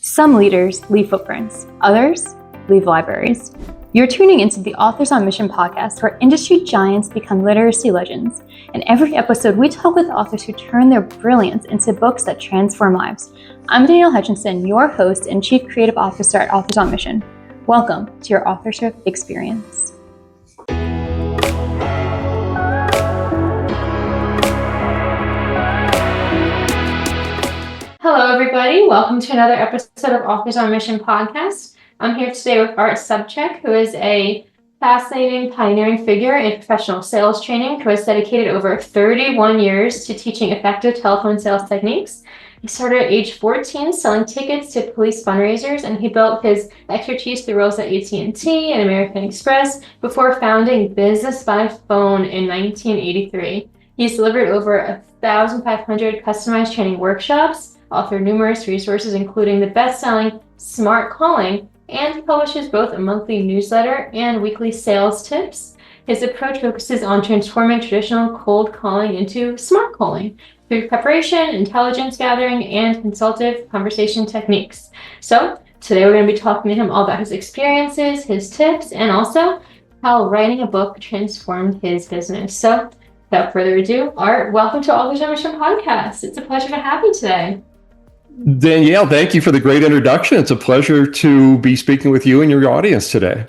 Some leaders leave footprints, others leave libraries. You're tuning into the Authors on Mission podcast, where industry giants become literacy legends. In every episode, we talk with authors who turn their brilliance into books that transform lives. I'm Danielle Hutchinson, your host and Chief Creative Officer at Authors on Mission. Welcome to your authorship experience. Hello, everybody. Welcome to another episode of Authors on Mission podcast. I'm here today with Art Sobczak, who is a fascinating, pioneering figure in professional sales training, who has dedicated over 31 years to teaching effective telephone sales techniques. He started at age 14 selling tickets to police fundraisers, and he built his expertise through roles at AT&T and American Express before founding Business by Phone in 1983. He's delivered over 1,500 customized training workshops, authored numerous resources, including the best-selling Smart Calling, and he publishes both a monthly newsletter and weekly sales tips. His approach focuses on transforming traditional cold calling into smart calling through preparation, intelligence gathering, and consultative conversation techniques. So today we're going to be talking to him all about his experiences, his tips, and also how writing a book transformed his business. So without further ado, Art, welcome to Authors on Mission podcast. It's a pleasure to have you today. Danielle, thank you for the great introduction. It's a pleasure to be speaking with you and your audience today.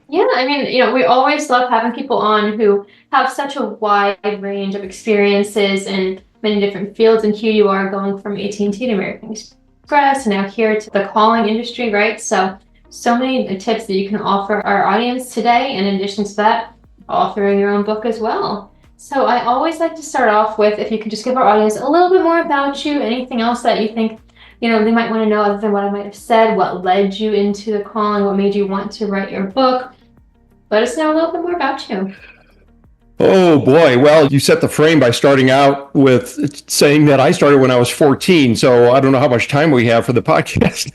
Yeah, we always love having people on who have such a wide range of experiences in many different fields. And here you are going from AT&T to American Express and now here to the calling industry, right? So many tips that you can offer our audience today. And in addition to that, authoring your own book as well. So I always like to start off with, if you could just give our audience a little bit more about you, anything else that you think, they might want to know other than what I might have said, what led you into the calling, what made you want to write your book. Let us know a little bit more about you. Oh boy, well, you set the frame by starting out with saying that I started when I was 14, so I don't know how much time we have for the podcast.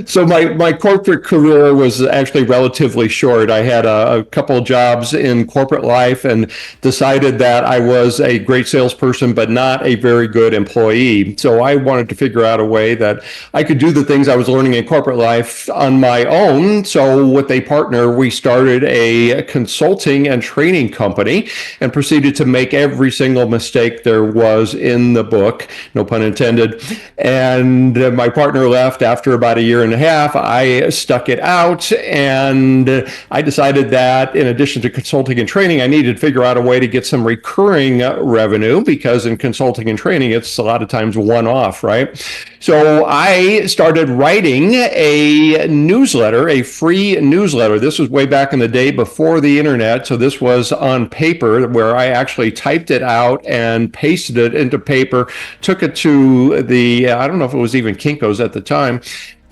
So my corporate career was actually relatively short. I had a couple of jobs in corporate life and decided that I was a great salesperson, but not a very good employee. So I wanted to figure out a way that I could do the things I was learning in corporate life on my own. So with a partner, we started a consulting and training company and proceeded to make every single mistake there was in the book, no pun intended. And my partner left after about a year and a half. I stuck it out, and I decided that in addition to consulting and training, I needed to figure out a way to get some recurring revenue, because in consulting and training, it's a lot of times one-off, right? So I started writing a newsletter, a free newsletter. This was way back in the day before the internet. So this was on paper, where I actually typed it out and pasted it into paper, took it to I don't know if it was even Kinko's at the time,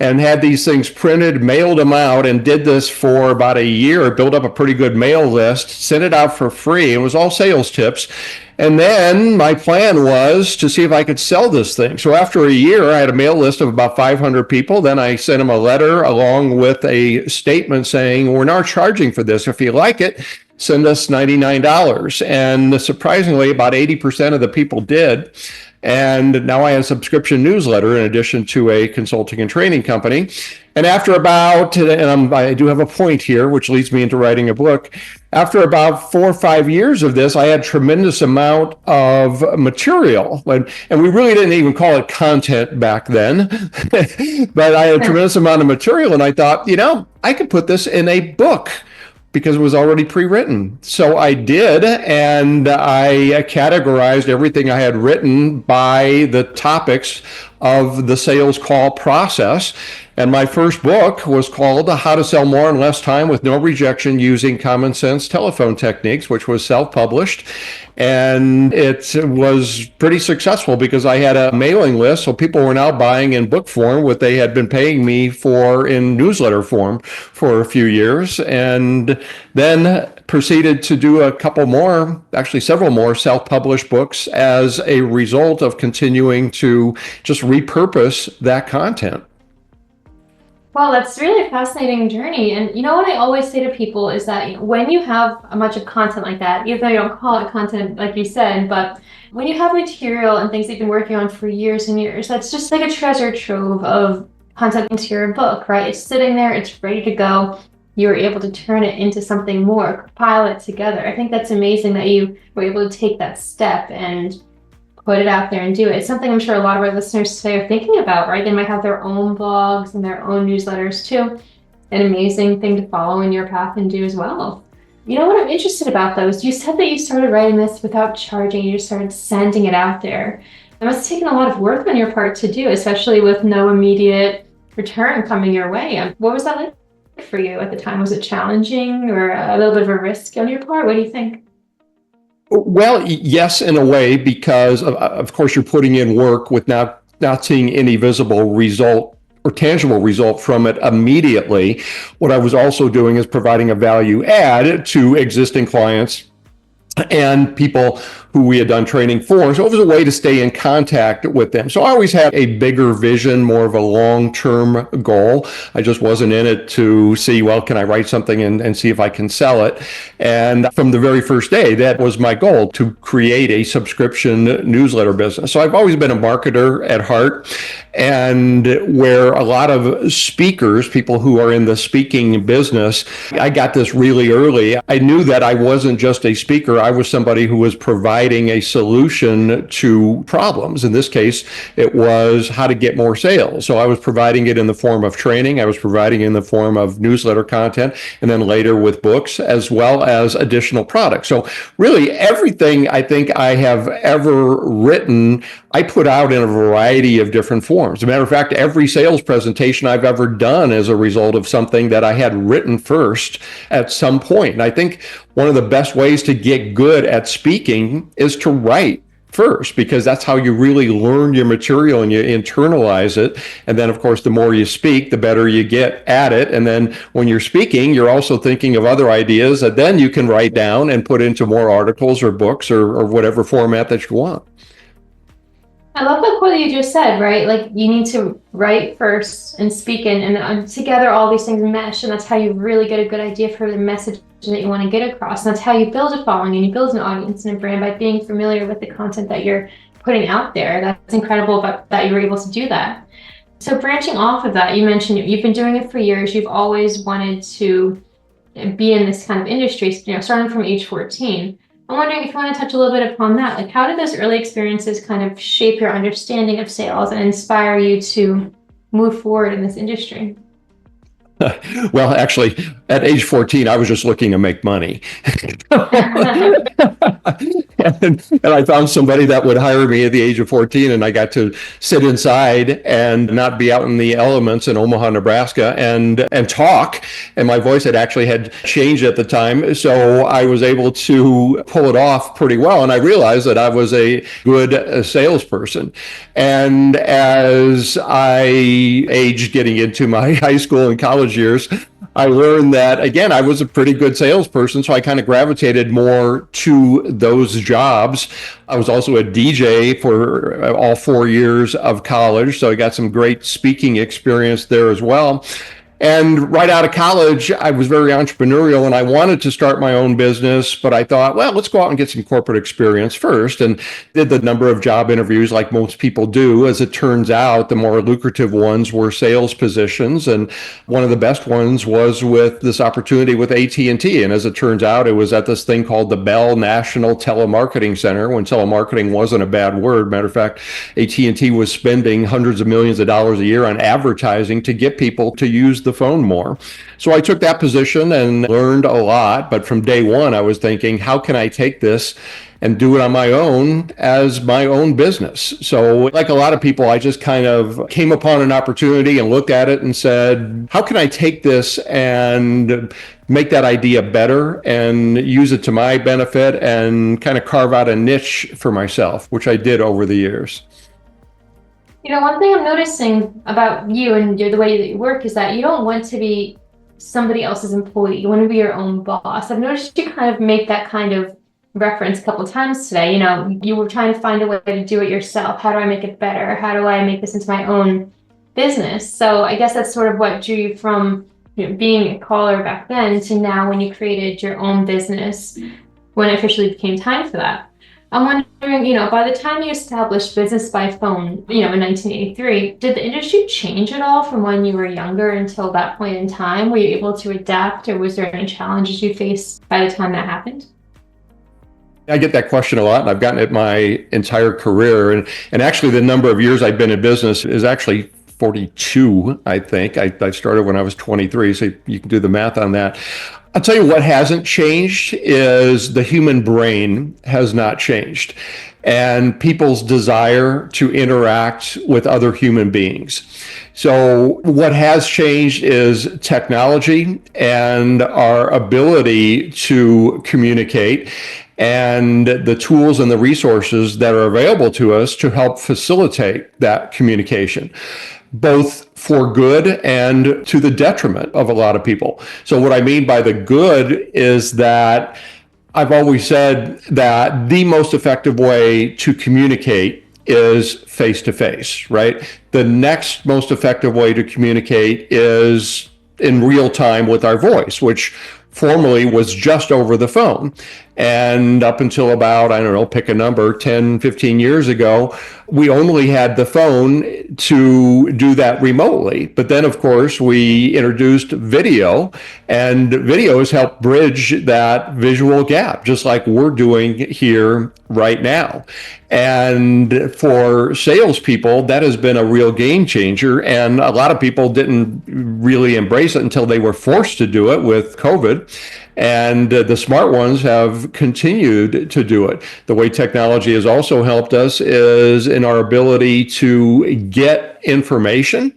and had these things printed, mailed them out, and did this for about a year, built up a pretty good mail list, sent it out for free. It was all sales tips. And then my plan was to see if I could sell this thing. So after a year, I had a mail list of about 500 people. Then I sent them a letter along with a statement saying, we're not charging for this. If you like it, send us $99. And surprisingly, about 80% of the people did. And now I have a subscription newsletter in addition to a consulting and training company. And after I do have a point here, which leads me into writing a book. After about 4 or 5 years of this, I had a tremendous amount of material. And we really didn't even call it content back then. But I had a tremendous amount of material, and I thought, I could put this in a book, because it was already pre-written. So I did, and I categorized everything I had written by the topics of the sales call process. And my first book was called How to Sell More in Less Time with No Rejection Using Common Sense Telephone Techniques, which was self-published. And it was pretty successful because I had a mailing list. So people were now buying in book form what they had been paying me for in newsletter form for a few years. And then proceeded to do a couple more, actually several more self-published books as a result of continuing to just repurpose that content. Well, that's really a fascinating journey. And you know what I always say to people is that when you have a bunch of content like that, even though you don't call it content like you said, but when you have material and things that you've been working on for years and years, that's just like a treasure trove of content into your book, right? It's sitting there, it's ready to go. You were able to turn it into something more, compile it together. I think that's amazing that you were able to take that step and put it out there and do it. It's something I'm sure a lot of our listeners today are thinking about, right? They might have their own blogs and their own newsletters too. An amazing thing to follow in your path and do as well. You know what I'm interested about though is you said that you started writing this without charging, you just started sending it out there. It must have taken a lot of work on your part to do, especially with no immediate return coming your way. What was that like for you at the time? Was it challenging or a little bit of a risk on your part? What do you think? Well, yes, in a way, because of course you're putting in work with not seeing any visible result or tangible result from it immediately. What I was also doing is providing a value add to existing clients and people who we had done training for. So it was a way to stay in contact with them. So I always had a bigger vision, more of a long-term goal. I just wasn't in it to see, well, can I write something and see if I can sell it? And from the very first day, that was my goal, to create a subscription newsletter business. So I've always been a marketer at heart, and where a lot of speakers, people who are in the speaking business, I got this really early. I knew that I wasn't just a speaker. I was somebody who was providing a solution to problems. In this case, it was how to get more sales. So I was providing it in the form of training. I was providing it in the form of newsletter content, and then later with books, as well as additional products. So really everything I think I have ever written, I put out in a variety of different forms. As a matter of fact, every sales presentation I've ever done is a result of something that I had written first at some point. And I think one of the best ways to get good at speaking is to write first, because that's how you really learn your material and you internalize it. And then, of course, the more you speak, the better you get at it. And then when you're speaking, you're also thinking of other ideas that then you can write down and put into more articles or books or whatever format that you want. I love the quote that you just said, right? Like you need to write first and speak in, and together all these things mesh, and that's how you really get a good idea for the message that you want to get across. And that's how you build a following and you build an audience and a brand, by being familiar with the content that you're putting out there. That's incredible that you were able to do that. So branching off of that, you mentioned you've been doing it for years. You've always wanted to be in this kind of industry, starting from age 14. I'm wondering if you want to touch a little bit upon that. Like, how did those early experiences kind of shape your understanding of sales and inspire you to move forward in this industry? Well, actually, at age 14, I was just looking to make money. and I found somebody that would hire me at the age of 14, and I got to sit inside and not be out in the elements in Omaha, Nebraska, and talk. And my voice had changed at the time, so I was able to pull it off pretty well. And I realized that I was a good salesperson. And as I aged, getting into my high school and college years, I learned that, again, I was a pretty good salesperson, so I kind of gravitated more to those jobs. I was also a DJ for all 4 years of college, so I got some great speaking experience there as well. And right out of college, I was very entrepreneurial and I wanted to start my own business, but I thought, well, let's go out and get some corporate experience first, and did the number of job interviews like most people do. As it turns out, the more lucrative ones were sales positions, and one of the best ones was with this opportunity with AT&T. And as it turns out, it was at this thing called the Bell National Telemarketing Center, when telemarketing wasn't a bad word. Matter of fact, AT&T was spending hundreds of millions of dollars a year on advertising to get people to use the phone more. So I took that position and learned a lot. But from day one, I was thinking, how can I take this and do it on my own as my own business? So like a lot of people, I just kind of came upon an opportunity and looked at it and said, how can I take this and make that idea better and use it to my benefit and kind of carve out a niche for myself, which I did over the years. One thing I'm noticing about you and the way that you work is that you don't want to be somebody else's employee. You want to be your own boss. I've noticed you kind of make that kind of reference a couple of times today. You were trying to find a way to do it yourself. How do I make it better? How do I make this into my own business. So I guess that's sort of what drew you from being a caller back then to now when you created your own business, when it officially became time for that. I'm wondering, by the time you established business by phone, in 1983, did the industry change at all from when you were younger until that point in time? Were you able to adapt, or was there any challenges you faced by the time that happened? I get that question a lot, and I've gotten it my entire career. And actually, the number of years I've been in business is actually 42, I think. I started when I was 23, so you can do the math on that. I'll tell you what hasn't changed is the human brain has not changed, and people's desire to interact with other human beings. So what has changed is technology and our ability to communicate, and the tools and the resources that are available to us to help facilitate that communication, both for good and to the detriment of a lot of people. So what I mean by the good is that I've always said that the most effective way to communicate is face to face, right? The next most effective way to communicate is in real time with our voice, which formerly was just over the phone. And up until about, I don't know, pick a number, 10, 15 years ago, we only had the phone to do that remotely. But then, of course, we introduced video, and video has helped bridge that visual gap, just like we're doing here right now. And for salespeople, that has been a real game changer. And a lot of people didn't really embrace it until they were forced to do it with COVID. And the smart ones have continued to do it. The way technology has also helped us is in our ability to get information.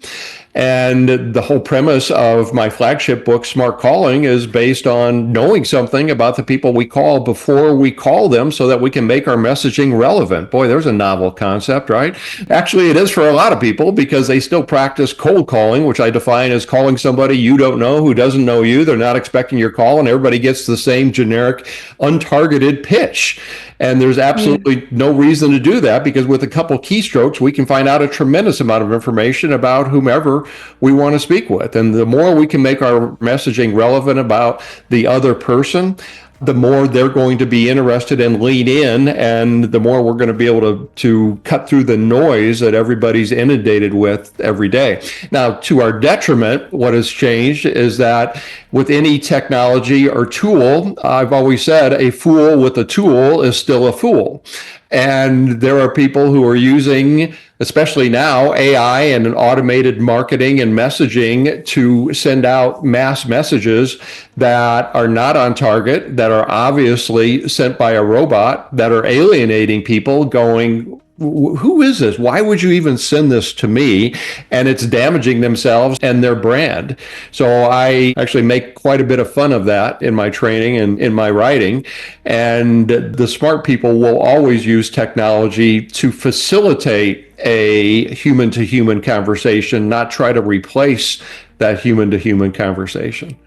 And the whole premise of my flagship book, Smart Calling, is based on knowing something about the people we call before we call them so that we can make our messaging relevant. Boy, there's a novel concept, right? Actually, it is for a lot of people because they still practice cold calling, which I define as calling somebody you don't know who doesn't know you. They're not expecting your call, and everybody gets the same generic, untargeted pitch. And there's absolutely no reason to do that, because with a couple keystrokes, we can find out a tremendous amount of information about whomever we want to speak with. And the more we can make our messaging relevant about the other person, the more they're going to be interested and lean in, and the more we're going to be able to cut through the noise that everybody's inundated with every day. Now, to our detriment, what has changed is that with any technology or tool, I've always said a fool with a tool is still a fool. And there are people who are using, especially now, AI and automated marketing and messaging to send out mass messages that are not on target, that are obviously sent by a robot, that are alienating people, going, who is this? Why would you even send this to me? And it's damaging themselves and their brand. So I actually make quite a bit of fun of that in my training and in my writing. And the smart people will always use technology to facilitate a human-to-human conversation, not try to replace that human-to-human conversation.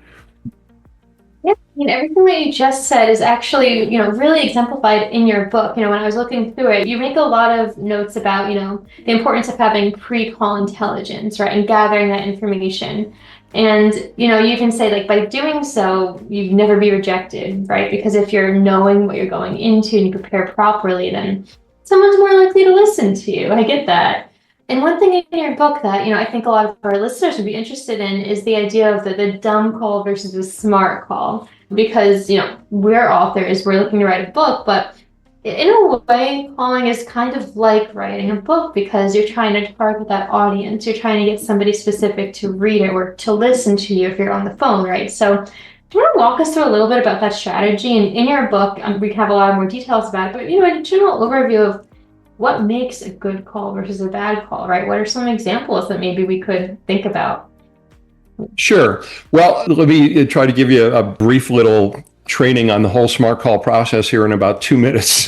Everything that you just said is actually, really exemplified in your book. When I was looking through it, you make a lot of notes about, the importance of having pre-call intelligence, right, and gathering that information. And, you even say, like, by doing so, you'd never be rejected, right? Because if you're knowing what you're going into and you prepare properly, then someone's more likely to listen to you. I get that. And one thing in your book that, I think a lot of our listeners would be interested in is the idea of the dumb call versus the smart call. Because, we're authors, we're looking to write a book, but in a way, calling is kind of like writing a book, because you're trying to target that audience. You're trying to get somebody specific to read it or to listen to you if you're on the phone, right? So do you want to walk us through a little bit about that strategy? And in your book, we have a lot more details about it, but, a general overview of what makes a good call versus a bad call, right? What are some examples that maybe we could think about? Sure. Well, let me try to give you a brief little training on the whole smart call process here in about 2 minutes.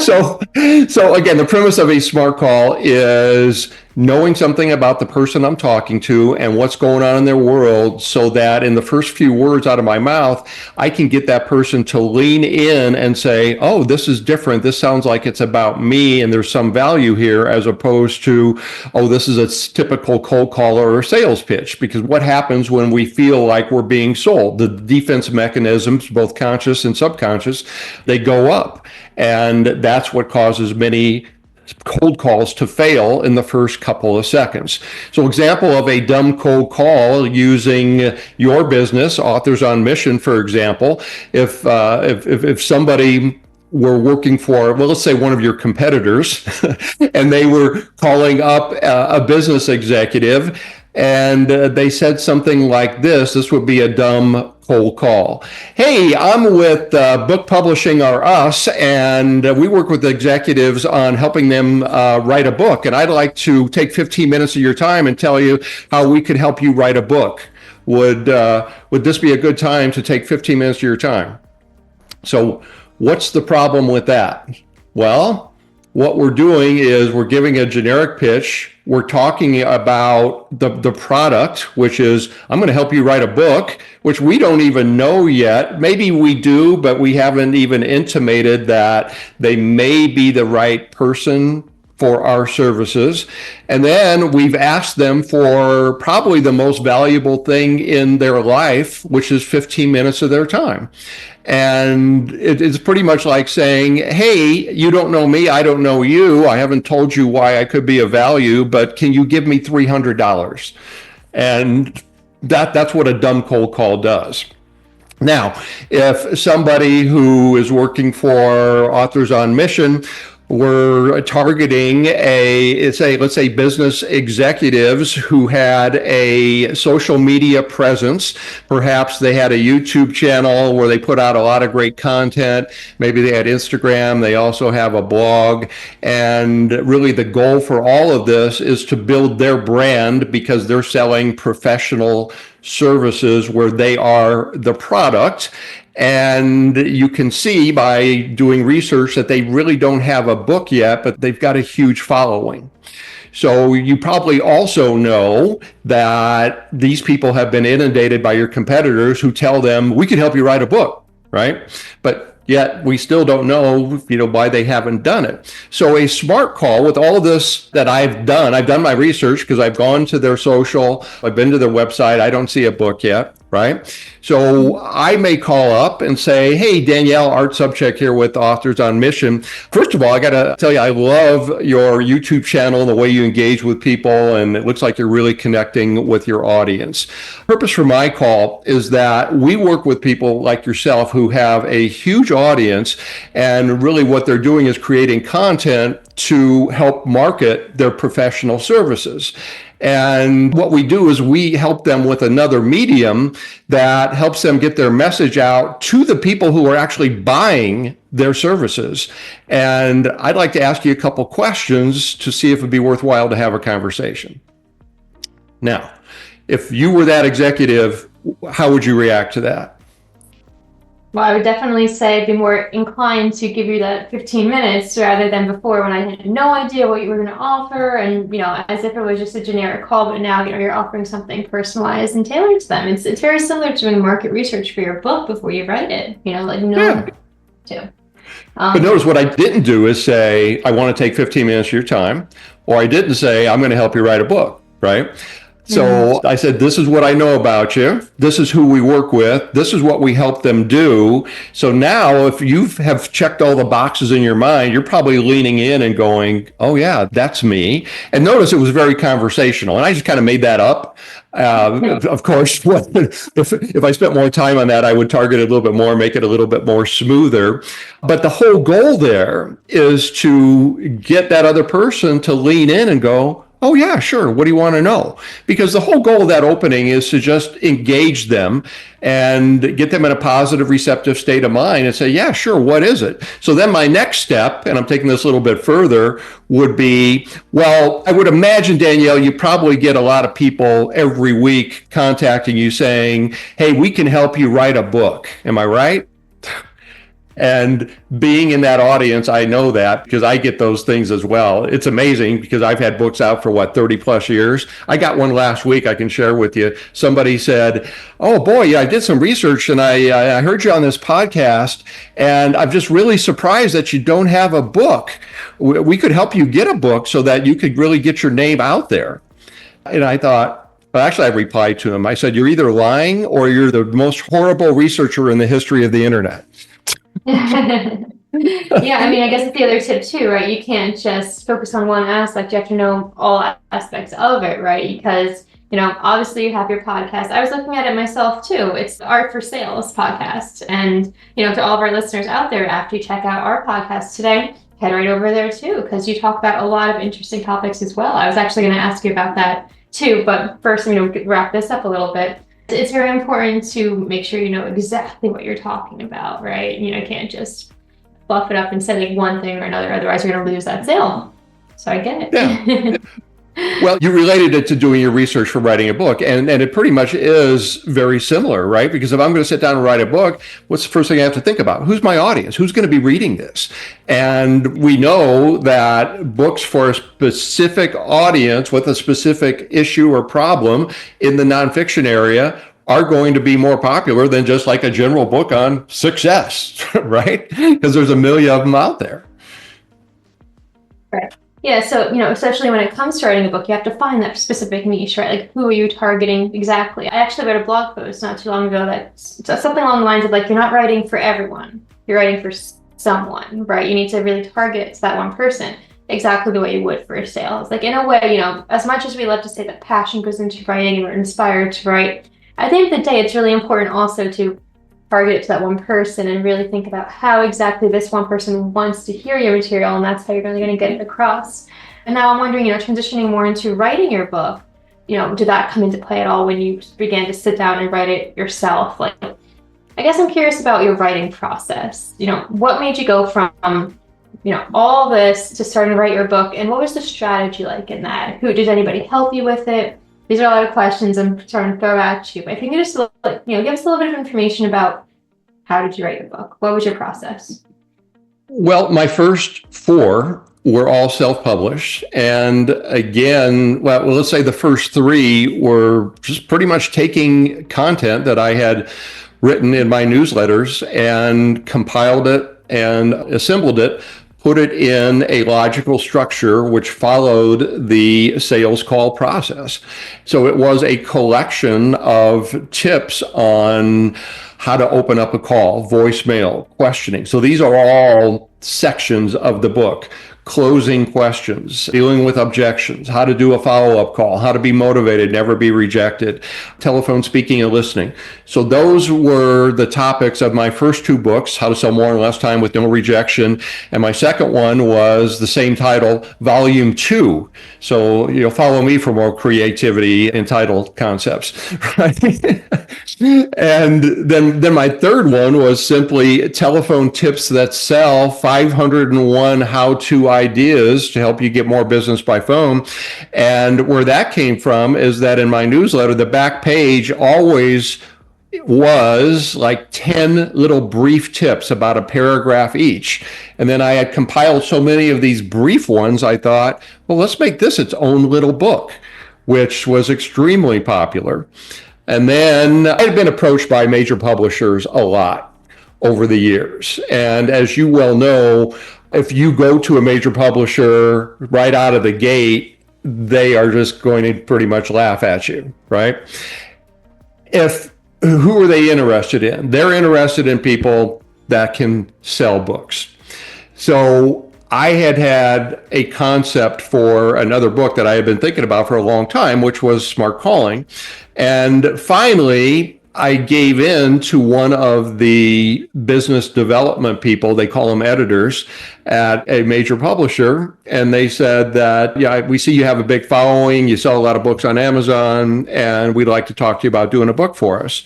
So again, the premise of a smart call is knowing something about the person I'm talking to and what's going on in their world, so that in the first few words out of my mouth, I can get that person to lean in and say, oh, this is different. This sounds like it's about me and there's some value here, as opposed to, oh, this is a typical cold call or sales pitch. Because what happens when we feel like we're being sold? The defense mechanisms, both conscious and subconscious, they go up. And that's what causes many cold calls to fail in the first couple of seconds. So example of a dumb cold call using your business, Authors on Mission, for example, if somebody were working for, well, let's say one of your competitors, and they were calling up a business executive, and they said something like this would be a dumb cold call. Hey, I'm with Book Publishing or Us, and we work with executives on helping them write a book. And I'd like to take 15 minutes of your time and tell you how we could help you write a book. Would this be a good time to take 15 minutes of your time? So what's the problem with that? Well, what we're doing is we're giving a generic pitch. We're talking about the product, which is, I'm going to help you write a book, which we don't even know yet. Maybe we do, but we haven't even intimated that they may be the right person for our services. And then we've asked them for probably the most valuable thing in their life, which is 15 minutes of their time. And it's pretty much like saying, hey, you don't know me, I don't know you, I haven't told you why I could be of value, but can you give me $300? And that's what a dumb cold call does. Now, if somebody who is working for Authors on Mission, we're targeting let's say business executives who had a social media presence. Perhaps they had a YouTube channel where they put out a lot of great content. Maybe they had Instagram. They also have a blog. And really the goal for all of this is to build their brand, because they're selling professional services where they are the product. And you can see by doing research that they really don't have a book yet, but they've got a huge following. So you probably also know that these people have been inundated by your competitors who tell them, we can help you write a book, right? But yet we still don't know, why they haven't done it. So a smart call with all of this that I've done my research, because I've gone to their social, I've been to their website, I don't see a book yet, right? So I may call up and say, hey, Danielle, Art Sobczak here with Authors on Mission. First of all, I got to tell you, I love your YouTube channel and the way you engage with people, and it looks like you're really connecting with your audience. Purpose for my call is that we work with people like yourself who have a huge audience, and really what they're doing is creating content to help market their professional services. And what we do is we help them with another medium that helps them get their message out to the people who are actually buying their services. And I'd like to ask you a couple questions to see if it'd be worthwhile to have a conversation. Now, if you were that executive, how would you react to that? Well, I would definitely say I'd be more inclined to give you that 15 minutes rather than before, when I had no idea what you were going to offer, and as if it was just a generic call. But now you're offering something personalized and tailored to them. It's very similar to doing market research for your book before you write it. To. But notice what I didn't do is say, I want to take 15 minutes of your time, or I didn't say, I'm going to help you write a book, right? So I said, this is what I know about you. This is who we work with. This is what we help them do. So now if you have checked all the boxes in your mind, you're probably leaning in and going, oh yeah, that's me. And notice it was very conversational. And I just kind of made that up. Of course, if I spent more time on that, I would target it a little bit more, make it a little bit more smoother. But the whole goal there is to get that other person to lean in and go, oh yeah, sure. What do you want to know? Because the whole goal of that opening is to just engage them and get them in a positive, receptive state of mind and say, yeah, sure. What is it? So then my next step, and I'm taking this a little bit further, would be, well, I would imagine, Danielle, you probably get a lot of people every week contacting you saying, hey, we can help you write a book. Am I right? And being in that audience, I know that because I get those things as well. It's amazing because I've had books out for 30 plus years. I got one last week I can share with you. Somebody said, "Oh boy, yeah, I did some research and I heard you on this podcast, and I'm just really surprised that you don't have a book. We could help you get a book so that you could really get your name out there." And I thought, well, actually, I replied to him. I said, "You're either lying or you're the most horrible researcher in the history of the internet." Yeah, I mean, I guess it's the other tip too, right? You can't just focus on one aspect. You have to know all aspects of it, right? Because, obviously you have your podcast. I was looking at it myself too. It's the Art for Sales podcast. And, to all of our listeners out there, after you check out our podcast today, head right over there too, because you talk about a lot of interesting topics as well. I was actually going to ask you about that too, but first, wrap this up a little bit. It's very important to make sure you know exactly what you're talking about, right? You can't just fluff it up and say like one thing or another, otherwise you're going to lose that sale. So I get it. Yeah. Well, you related it to doing your research for writing a book, and it pretty much is very similar, right? Because if I'm going to sit down and write a book, what's the first thing I have to think about? Who's my audience? Who's going to be reading this? And we know that books for a specific audience with a specific issue or problem in the nonfiction area are going to be more popular than just like a general book on success, right? Because there's a million of them out there. Right. Yeah, so, especially when it comes to writing a book, you have to find that specific niche, right? Like, who are you targeting exactly? I actually read a blog post not too long ago that's something along the lines of like, you're not writing for everyone, you're writing for someone, right? You need to really target to that one person exactly the way you would for sales. Like, in a way, as much as we love to say that passion goes into writing and we're inspired to write, at the end of the day, it's really important also to target it to that one person and really think about how exactly this one person wants to hear your material, and that's how you're really going to get it across. And now I'm wondering, transitioning more into writing your book, did that come into play at all when you began to sit down and write it yourself? Like, I guess I'm curious about your writing process. What made you go from, all this to starting to write your book, and what was the strategy like in that? Did anybody help you with it? These are a lot of questions I'm trying to throw at you, but if you can just, give us a little bit of information about how did you write your book? What was your process? Well, my first 4 were all self-published. And again, well, let's say the first 3 were just pretty much taking content that I had written in my newsletters and compiled it and assembled it, put it in a logical structure which followed the sales call process. So it was a collection of tips on how to open up a call, voicemail, questioning. So these are all sections of the book. Closing questions, dealing with objections, how to do a follow-up call, how to be motivated, never be rejected, telephone speaking and listening. So those were the topics of my first 2 books, How to Sell More in Less Time with No Rejection. And my second one was the same title, Volume 2. So follow me for more creativity in title concepts, right? And then my third one was simply Telephone Tips That Sell, 501 How-To Ideas to help you get more business by phone. And where that came from is that in my newsletter, the back page always was like 10 little brief tips, about a paragraph each. And then I had compiled so many of these brief ones, I thought, well, let's make this its own little book, which was extremely popular. And then I had been approached by major publishers a lot over the years. And as you well know, if you go to a major publisher right out of the gate, they are just going to pretty much laugh at you, right? Who are they interested in? They're interested in people that can sell books. So I had a concept for another book that I had been thinking about for a long time, which was Smart Calling. And finally, I gave in to one of the business development people, they call them editors, at a major publisher. And they said that, yeah, we see you have a big following, you sell a lot of books on Amazon, and we'd like to talk to you about doing a book for us.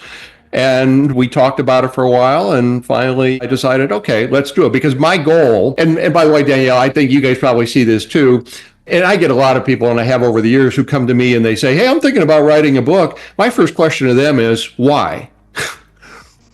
And we talked about it for a while, and finally I decided, okay, let's do it. Because my goal, and by the way, Danielle, I think you guys probably see this too, and I get a lot of people, and I have over the years, who come to me and they say, hey, I'm thinking about writing a book. My first question to them is, why?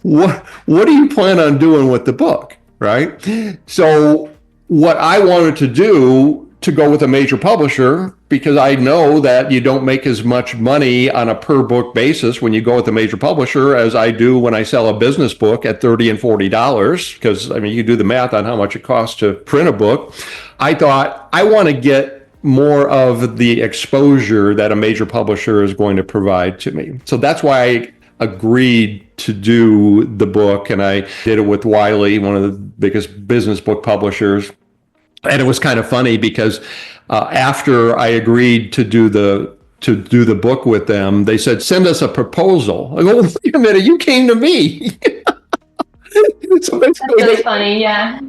What do you plan on doing with the book? right? So what I wanted to do to go with a major publisher, because I know that you don't make as much money on a per book basis when you go with a major publisher as I do when I sell a business book at $30 and $40, because I mean, you do the math on how much it costs to print a book. I thought I want to get more of the exposure that a major publisher is going to provide to me. So that's why I agreed to do the book, and I did it with Wiley, one of the biggest business book publishers. And it was kind of funny because after I agreed to do the book with them, they said, "Send us a proposal." I go, "Wait a minute, you came to me." So basically, That's funny, yeah.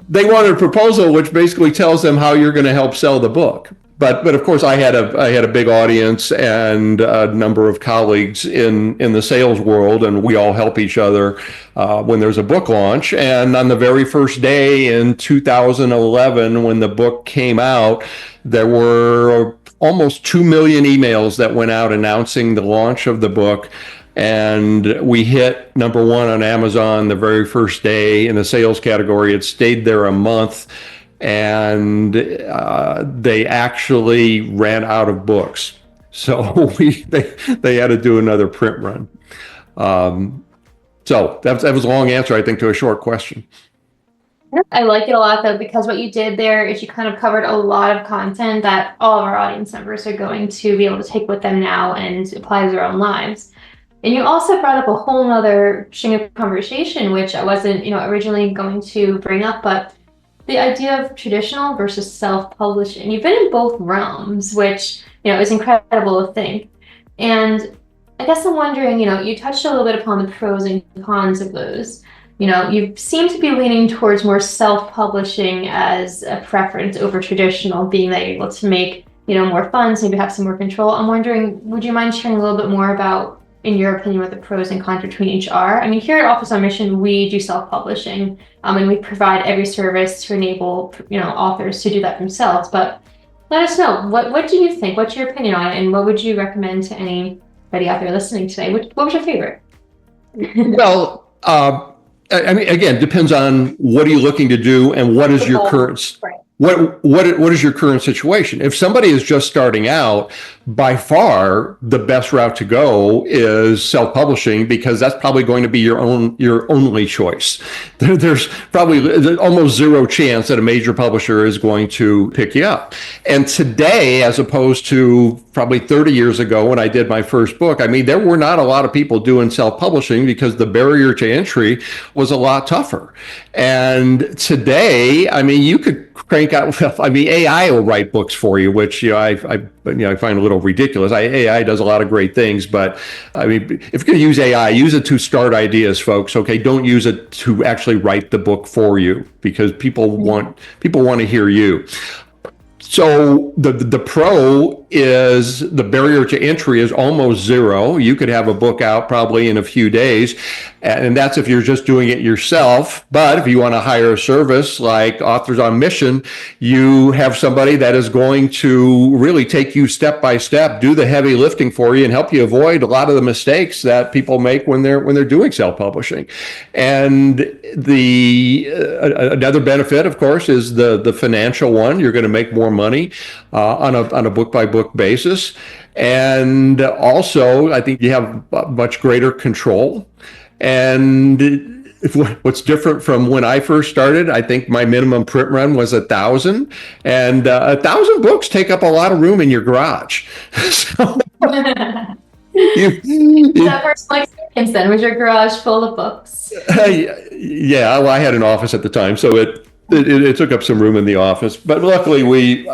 they wanted a proposal, which basically tells them how you're going to help sell the book. But of course, I had a big audience and a number of colleagues in the sales world, and we all help each other when there's a book launch. And on the very first day in 2011, when the book came out, there were almost 2 million emails that went out announcing the launch of the book. And we hit number one on Amazon the very first day in the sales category. It stayed there a month. And they actually ran out of books, so they had to do another print run. So that was a long answer, I think, to a short question. I like it a lot, though, because what you did there is you kind of covered a lot of content that all of our audience members are going to be able to take with them now and apply to their own lives. And you also brought up a whole nother string of conversation, which I wasn't, originally going to bring up, but the idea of traditional versus self-publishing. You've been in both realms, which, is incredible to think. And I guess I'm wondering, you touched a little bit upon the pros and cons of those. You seem to be leaning towards more self-publishing as a preference over traditional, being that you're able to make, more funds, maybe have some more control. I'm wondering, would you mind sharing a little bit more about, in your opinion, what the pros and cons between each are? I mean, here at Office on Mission, we do self-publishing, and we provide every service to enable, authors to do that themselves. But let us know, what do you think? What's your opinion on it? And what would you recommend to anybody out there listening today? What was your favorite? Well, I mean, again, depends on what are you looking to do and what is your current, right. What is your current situation? If somebody is just starting out, by far the best route to go is self-publishing, because that's probably going to be your only choice. There's probably almost zero chance that a major publisher is going to pick you up. And today, as opposed to probably 30 years ago when I did my first book, I mean, there were not a lot of people doing self-publishing because the barrier to entry was a lot tougher. And today, I mean, you could crank out, I mean, AI will write books for you, which, I find a little ridiculous. AI does a lot of great things, but I mean, if you're going to use AI, use it to start ideas, folks. Okay, don't use it to actually write the book for you, because people want to hear you. So the pro is the barrier to entry is almost zero. You could have a book out probably in a few days, and that's if you're just doing it yourself. But if you want to hire a service like Authors on Mission, you have somebody that is going to really take you step by step, do the heavy lifting for you, and help you avoid a lot of the mistakes that people make when they're doing self-publishing. And another benefit, of course, is the financial one. You're going to make more money on a book by book basis, and also I think you have much greater control. And what's different from when I first started, I think my minimum print run was 1,000, and 1,000 books take up a lot of room in your garage. So that personal experience then, was your garage full of books? Yeah, well, I had an office at the time, so it took up some room in the office, but luckily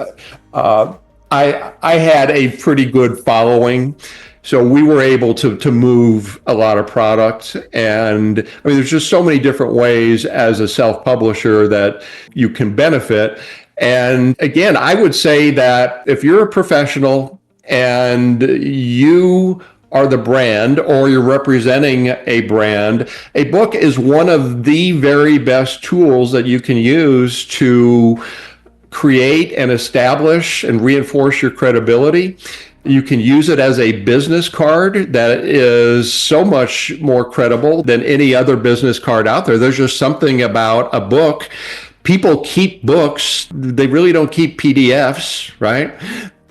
I had a pretty good following, so we were able to move a lot of product. And I mean, there's just so many different ways as a self-publisher that you can benefit. And again, I would say that if you're a professional and you are the brand, or you're representing a brand, a book is one of the very best tools that you can use to create and establish and reinforce your credibility. You can use it as a business card that is so much more credible than any other business card out there. There's just something about a book. People keep books. They really don't keep PDFs, right?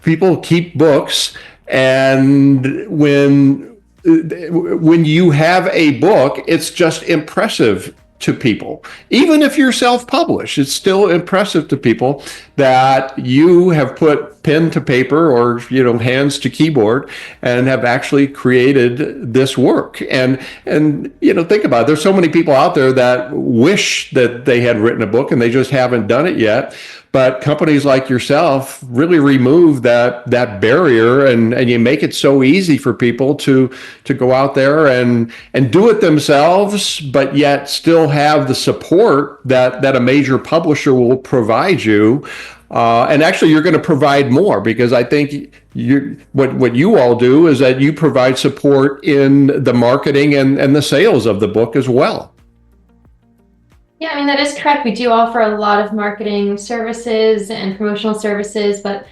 People keep books. And when you have a book, it's just impressive to people. Even if you're self-published, it's still impressive to people that you have put pen to paper or, hands to keyboard and have actually created this work. And think about it. There's so many people out there that wish that they had written a book and they just haven't done it yet. But companies like yourself really remove that barrier, and you make it so easy for people to go out there and do it themselves, but yet still have the support that a major publisher will provide you. And actually, you're going to provide more, because I think what you all do is that you provide support in the marketing and the sales of the book as well. Yeah, I mean, that is correct. We do offer a lot of marketing services and promotional services, but,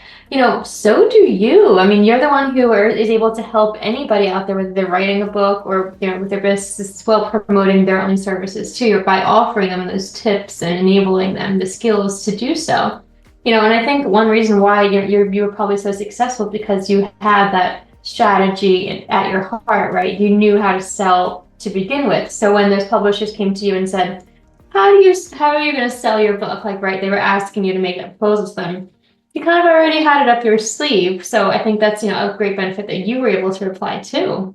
so do you. I mean, you're the one who is able to help anybody out there, whether they're writing a book or, with their business as well, promoting their own services too, by offering them those tips and enabling them the skills to do so. And I think one reason why you were probably so successful, because you had that strategy at your heart, right? You knew how to sell to begin with. So when those publishers came to you and said, how are you going to sell your book? Right, they were asking you to make that proposal to them. You kind of already had it up your sleeve. So I think that's, a great benefit that you were able to reply to.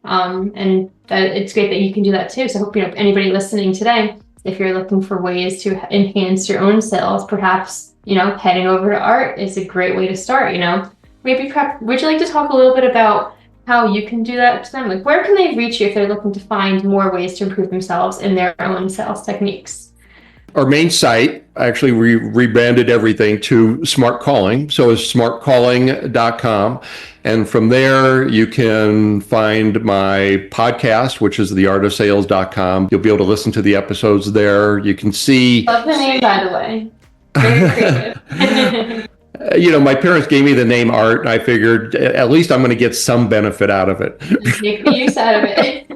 And that it's great that you can do that too. So I hope, anybody listening today, if you're looking for ways to enhance your own sales, perhaps, heading over to Art is a great way to start. Maybe would you like to talk a little bit about how you can do that to them? Where can they reach you if they're looking to find more ways to improve themselves in their own sales techniques? Our main site, actually, we rebranded everything to Smart Calling. So it's smartcalling.com. And from there, you can find my podcast, which is theartofsales.com. You'll be able to listen to the episodes there. You can see. Love the name, by the way. Very creative. My parents gave me the name Art, and I figured at least I'm going to get some benefit out of it. Make use out of it.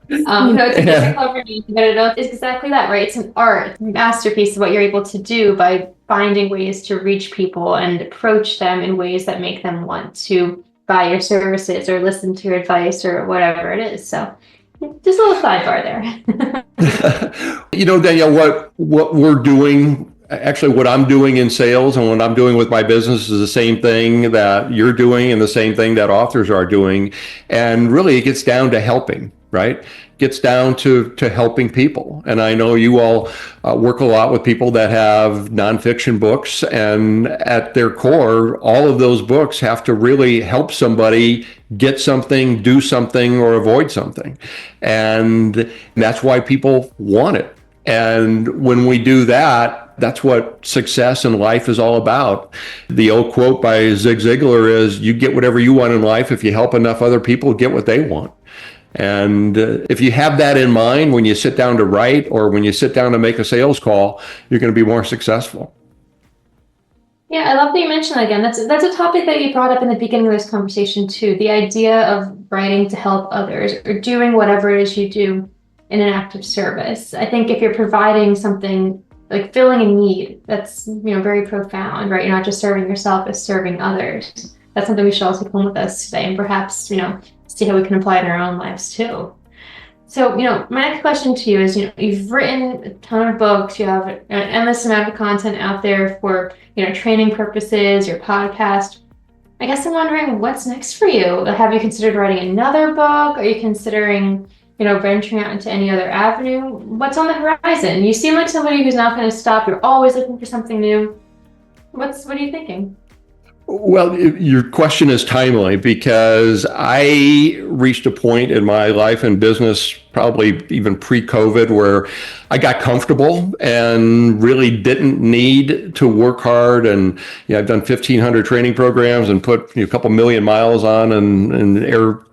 It's a clever name, but it's exactly that, right? It's an art masterpiece of what you're able to do by finding ways to reach people and approach them in ways that make them want to buy your services or listen to your advice or whatever it is. So just a little sidebar there. Danielle, what we're doing, actually, what I'm doing in sales and what I'm doing with my business is the same thing that you're doing and the same thing that authors are doing. And really, it gets down to helping, right? It gets down to helping people. And I know you all work a lot with people that have nonfiction books. And at their core, all of those books have to really help somebody get something, do something, or avoid something. And that's why people want it. And when we do that, that's what success in life is all about. The old quote by Zig Ziglar is, you get whatever you want in life if you help enough other people get what they want. And if you have that in mind when you sit down to write or when you sit down to make a sales call, you're going to be more successful. Yeah, I love that you mentioned that again. That's a topic that you brought up in the beginning of this conversation too. The idea of writing to help others or doing whatever it is you do in an act of service. I think if you're providing something like filling a need, that's very profound, right? You're not just serving yourself, it's serving others. That's something we should also take home with us today, and perhaps see how we can apply it in our own lives too. So my next question to you is, you've written a ton of books, you have an endless amount of content out there for training purposes, your podcast. I guess I'm wondering, what's next for you? Have you considered writing another book? Are you considering venturing out into any other avenue? What's on the horizon? You seem like somebody who's not going to stop. You're always looking for something new. What are you thinking? Well, your question is timely, because I reached a point in my life and business probably even pre-COVID, where I got comfortable and really didn't need to work hard. And I've done 1,500 training programs and put a couple million miles on and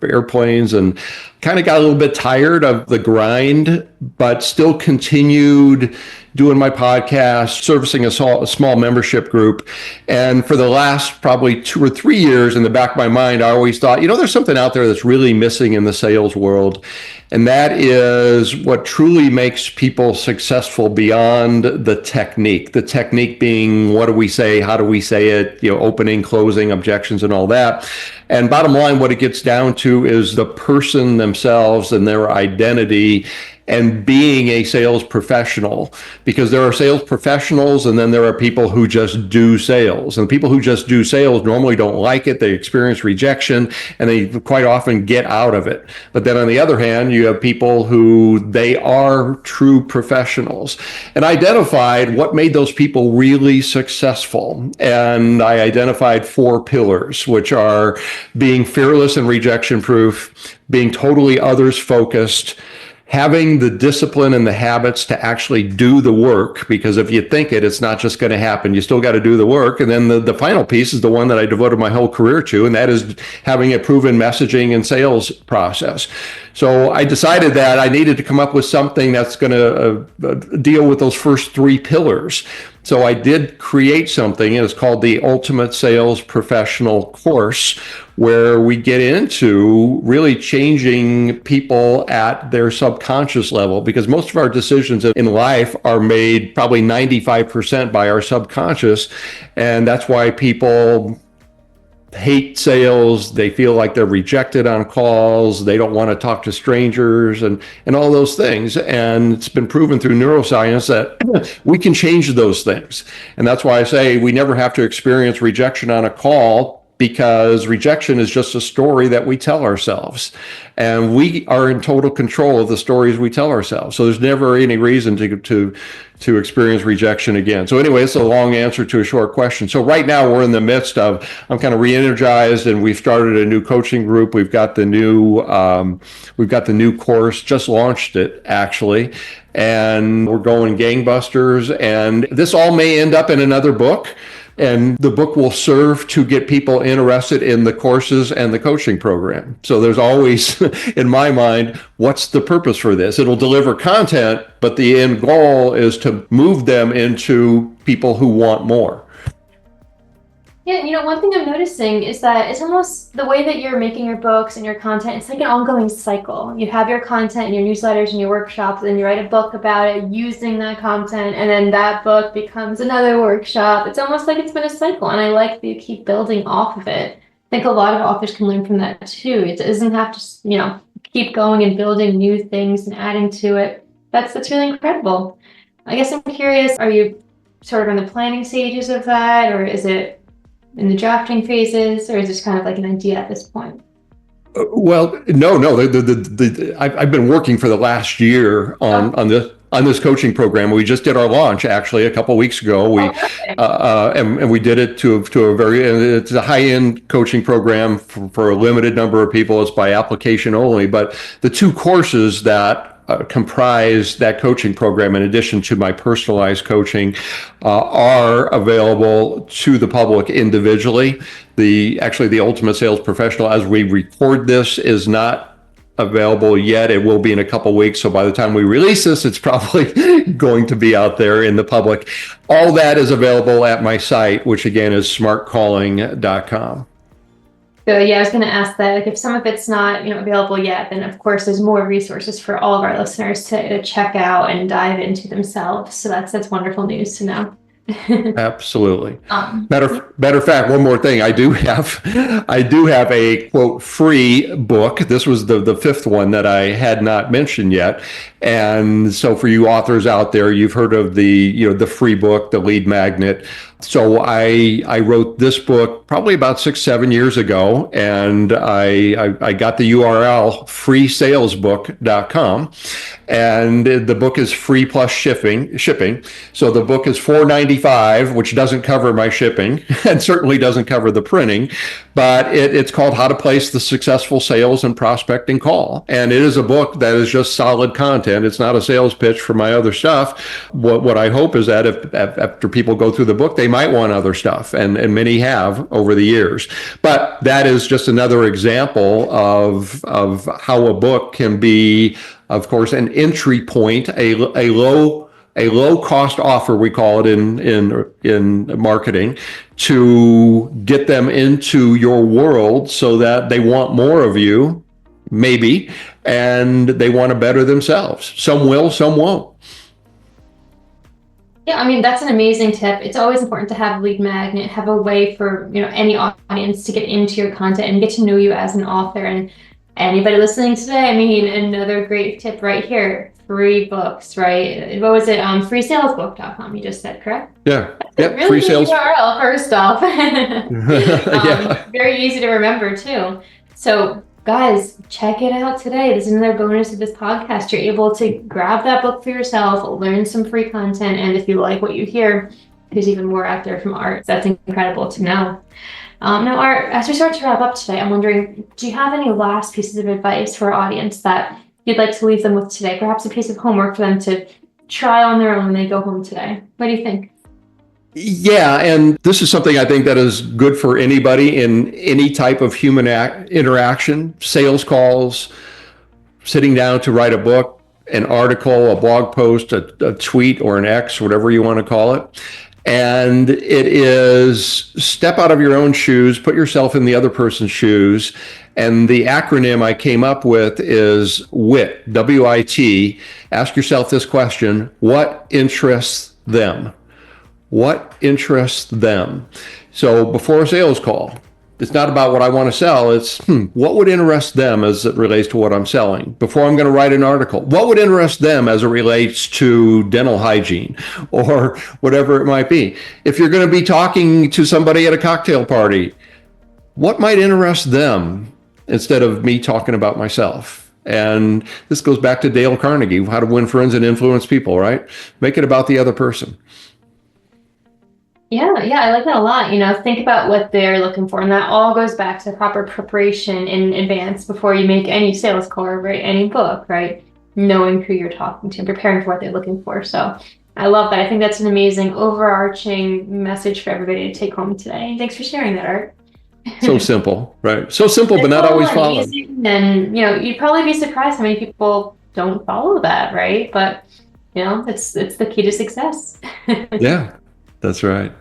airplanes, and kind of got a little bit tired of the grind, but still continued doing my podcast, servicing a small membership group. And for the last probably 2 or 3 years, in the back of my mind, I always thought, there's something out there that's really missing in the sales world. And that is what truly makes people successful beyond the technique. The technique being, what do we say? How do we say it? Opening, closing, objections, and all that. And bottom line, what it gets down to is the person themselves and their identity, and being a sales professional, because there are sales professionals and then there are people who just do sales. And people who just do sales normally don't like it. They experience rejection and they quite often get out of it. But then on the other hand, you have people who they are true professionals. And I identified what made those people really successful. And I identified 4 pillars, which are being fearless and rejection proof, being totally others focused, having the discipline and the habits to actually do the work, because if you think it's not just going to happen. You still got to do the work. And then the final piece is the one that I devoted my whole career to, and that is having a proven messaging and sales process. So I decided that I needed to come up with something that's going to deal with those first 3 pillars. So I did create something, and it's called the Ultimate Sales Professional Course, where we get into really changing people at their subconscious level, because most of our decisions in life are made probably 95% by our subconscious. And that's why people hate sales. They feel like they're rejected on calls. They don't want to talk to strangers and all those things. And it's been proven through neuroscience that we can change those things. And that's why I say we never have to experience rejection on a call, because rejection is just a story that we tell ourselves. And we are in total control of the stories we tell ourselves. So there's never any reason to experience rejection again. So anyway, it's a long answer to a short question. So right now we're in the midst of, I'm kind of re-energized, and we've started a new coaching group. We've got the new course, just launched it actually. And we're going gangbusters. And this all may end up in another book. And the book will serve to get people interested in the courses and the coaching program. So there's always, in my mind, what's the purpose for this? It'll deliver content, but the end goal is to move them into people who want more. Yeah, one thing I'm noticing is that it's almost the way that you're making your books and your content, it's like an ongoing cycle. You have your content and your newsletters and your workshops, and you write a book about it using that content, and then that book becomes another workshop. It's almost like it's been a cycle, and I like that you keep building off of it. I think a lot of authors can learn from that too. It doesn't have to, keep going and building new things and adding to it. That's really incredible. I guess I'm curious, are you sort of in the planning stages of that, or is it in the drafting phases, or is this kind of like an idea at this point? Well, no. I've been working for the last year on this coaching program. We just did our launch actually a couple of weeks ago. And we did it to it's a high-end coaching program for a limited number of people. It's by application only. But the 2 courses that comprise that coaching program, in addition to my personalized coaching, are available to the public individually. The Ultimate Sales Professional, as we record this, is not available yet. It will be in a couple weeks. So by the time we release this, it's probably going to be out there in the public. All that is available at my site, which again is smartcalling.com. So yeah, I was going to ask that, like, if some of it's not, available yet, then of course there's more resources for all of our listeners to check out and dive into themselves. So that's wonderful news to know. Absolutely. Matter of fact, one more thing. I do have a quote free book. This was the 5th one that I had not mentioned yet, And so for you authors out there, you've heard of the free book, The Lead Magnet. So I wrote this book probably about 6-7 years ago, and I got the URL freesalesbook.com, and the book is free plus shipping. So the book is $4.95, which doesn't cover my shipping and certainly doesn't cover the printing, but it's called How to Place the Successful Sales and Prospecting Call. And it is a book that is just solid content. It's not a sales pitch for my other stuff. What I hope is that if after people go through the book, they might want other stuff, and many have over the years. But that is just another example of how a book can be, of course, an entry point, a low cost offer, we call it in marketing, to get them into your world so that they want more of you, maybe, and they want to better themselves. Some will, some won't. Yeah, I mean, that's an amazing tip. It's always important to have a lead magnet, have a way for, any audience to get into your content and get to know you as an author. And anybody listening today, I mean, another great tip right here, free books, right? What was it? Freesalesbook.com, you just said, correct? Yeah. That's really free good sales URL, first off. Yeah. Very easy to remember too. So guys, check it out today. This is another bonus of this podcast. You're able to grab that book for yourself, learn some free content, and if you like what you hear, there's even more out there from Art. That's incredible to know. Now, Art, as we start to wrap up today, I'm wondering, do you have any last pieces of advice for our audience that you'd like to leave them with today? Perhaps a piece of homework for them to try on their own when they go home today. What do you think? Yeah, and this is something I think that is good for anybody in any type of human interaction, sales calls, sitting down to write a book, an article, a blog post, a tweet, or an X, whatever you want to call it. And it is step out of your own shoes, put yourself in the other person's shoes. And the acronym I came up with is WIT, W-I-T. Ask yourself this question: what interests them? What interests them? So before a sales call, it's not about what I want to sell. It's what would interest them as it relates to what I'm selling. Before I'm going to write an article, what would interest them as it relates to dental hygiene or whatever it might be? If you're going to be talking to somebody at a cocktail party, what might interest them instead of me talking about myself? And this goes back to Dale Carnegie, how to win friends and influence people, right? Make it about the other person. Yeah, I like that a lot. Think about what they're looking for, and that all goes back to proper preparation in advance before you make any sales call or write any book, right? Knowing who you're talking to and preparing for what they're looking for. So I love that. I think that's an amazing overarching message for everybody to take home today. Thanks for sharing that, Art. So simple, right? So simple, but not always followed. And you'd probably be surprised how many people don't follow that, right? But it's the key to success. Yeah. That's right.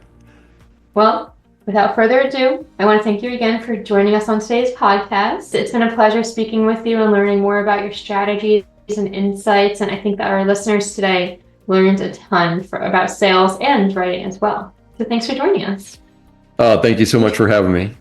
Well, without further ado, I want to thank you again for joining us on today's podcast. It's been a pleasure speaking with you and learning more about your strategies and insights. And I think that our listeners today learned a ton about sales and writing as well. So thanks for joining us. Thank you so much for having me.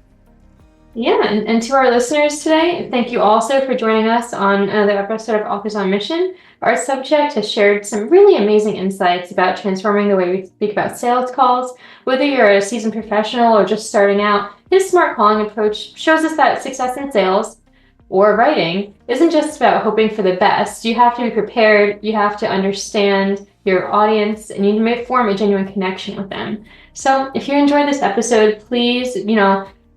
Yeah, and to our listeners today, thank you also for joining us on another episode of Authors on Mission. Art Sobczak has shared some really amazing insights about transforming the way we speak about sales calls. Whether you're a seasoned professional or just starting out, his smart calling approach shows us that success in sales or writing isn't just about hoping for the best. You have to be prepared, you have to understand your audience, and you need to form a genuine connection with them. So if you enjoyed this episode, please,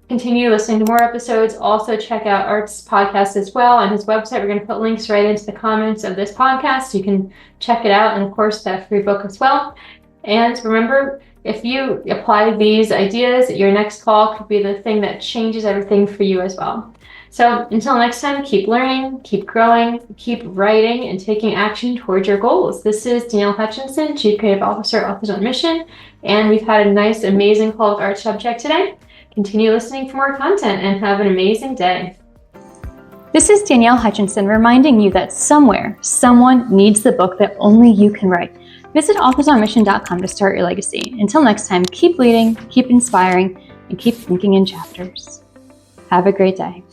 continue listening to more episodes. Also check out Art's podcast as well on his website. We're going to put links right into the comments of this podcast, so you can check it out, and of course that free book as well. And remember, if you apply these ideas, your next call could be the thing that changes everything for you as well. So until next time, keep learning, keep growing, keep writing, and taking action towards your goals. This is Danielle Hutchinson, Chief Creative Officer, Authors on Mission, and we've had a nice, amazing call with Art Sobczak today. Continue listening for more content and have an amazing day. This is Danielle Hutchinson reminding you that somewhere, someone needs the book that only you can write. Visit authorsonmission.com to start your legacy. Until next time, keep leading, keep inspiring, and keep thinking in chapters. Have a great day.